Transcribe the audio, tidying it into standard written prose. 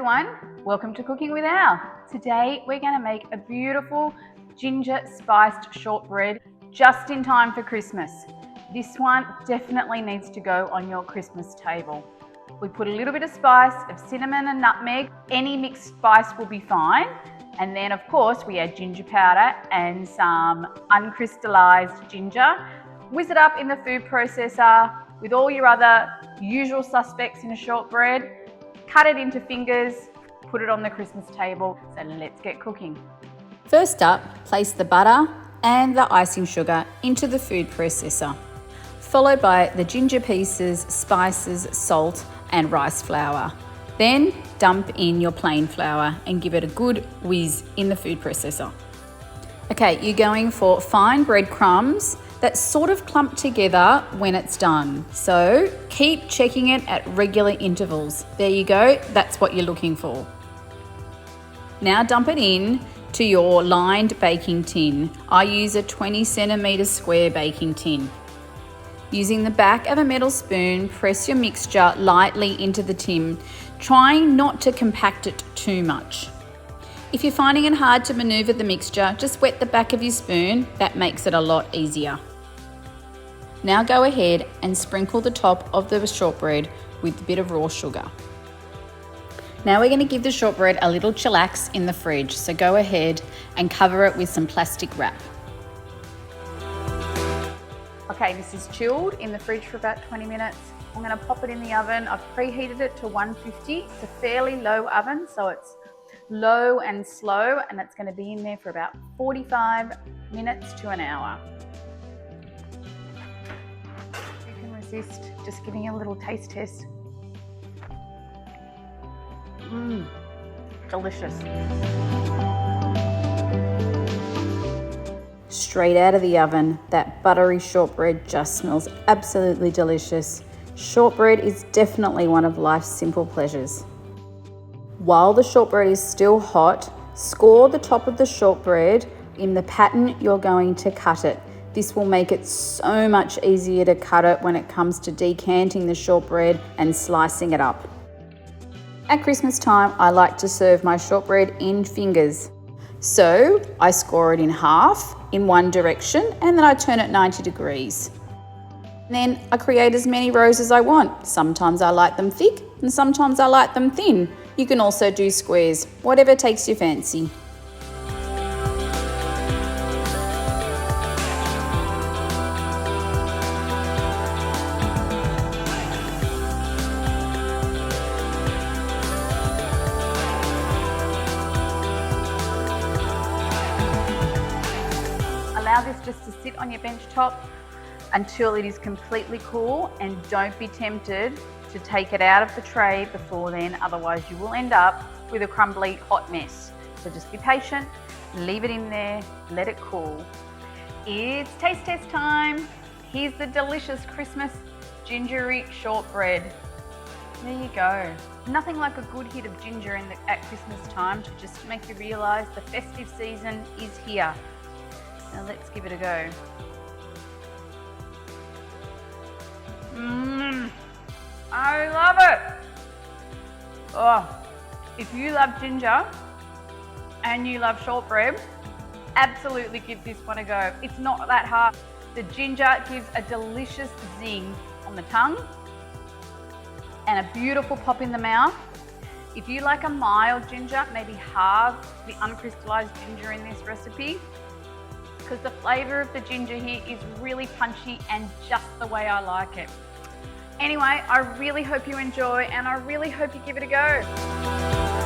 everyone, welcome to Cooking with Al. Today we're going to make a beautiful ginger spiced shortbread just in time for Christmas. This one definitely needs to go on your Christmas table. We put a little bit of spice of cinnamon and nutmeg. Any mixed spice will be fine. And then of course we add ginger powder and some uncrystallized ginger. Whiz it up in the food processor with all your other usual suspects in a shortbread. Cut it into fingers, put it on the Christmas table. So let's get cooking. First up, place the butter and the icing sugar into the food processor, followed by the ginger pieces, spices, salt and rice flour. Then dump in your plain flour and give it a good whiz in the food processor. Okay, you're going for fine breadcrumbs that sort of clump together when it's done. So keep checking it at regular intervals. There you go, that's what you're looking for. Now dump it in to your lined baking tin. I use a 20 centimetre square baking tin. Using the back of a metal spoon, press your mixture lightly into the tin, trying not to compact it too much. If you're finding it hard to manoeuvre the mixture, just wet the back of your spoon. That makes it a lot easier. Now go ahead and sprinkle the top of the shortbread with a bit of raw sugar. Now we're going to give the shortbread a little chillax in the fridge, so go ahead and cover it with some plastic wrap. Okay, this is chilled in the fridge for about 20 minutes. I'm going to pop it in the oven. I've preheated it to 150. It's a fairly low oven, so it's low and slow, and it's going to be in there for about 45 minutes to an hour. You can resist just giving a little taste test. Delicious. Straight out of the oven, that buttery shortbread just smells absolutely delicious. Shortbread is definitely one of life's simple pleasures. While the shortbread is still hot, score the top of the shortbread in the pattern you're going to cut it. This will make it so much easier to cut it when it comes to decanting the shortbread and slicing it up. At Christmas time, I like to serve my shortbread in fingers. So I score it in half in one direction and then I turn it 90 degrees. Then I create as many rows as I want. Sometimes I like them thick and sometimes I like them thin. You can also do squares, whatever takes your fancy. Allow this just to sit on your bench top until it is completely cool, and don't be tempted to take it out of the tray before then, otherwise you will end up with a crumbly hot mess. So just be patient, leave it in there, let it cool. It's taste test time. Here's the delicious Christmas gingery shortbread. There you go. Nothing like a good hit of ginger at Christmas time to just make you realise the festive season is here. Now let's give it a go. I love it. Oh, if you love ginger and you love shortbread, absolutely give this one a go. It's not that hard. The ginger gives a delicious zing on the tongue and a beautiful pop in the mouth. If you like a mild ginger, maybe halve the uncrystallized ginger in this recipe, because the flavour of the ginger here is really punchy and just the way I like it. Anyway, I really hope you enjoy and I really hope you give it a go.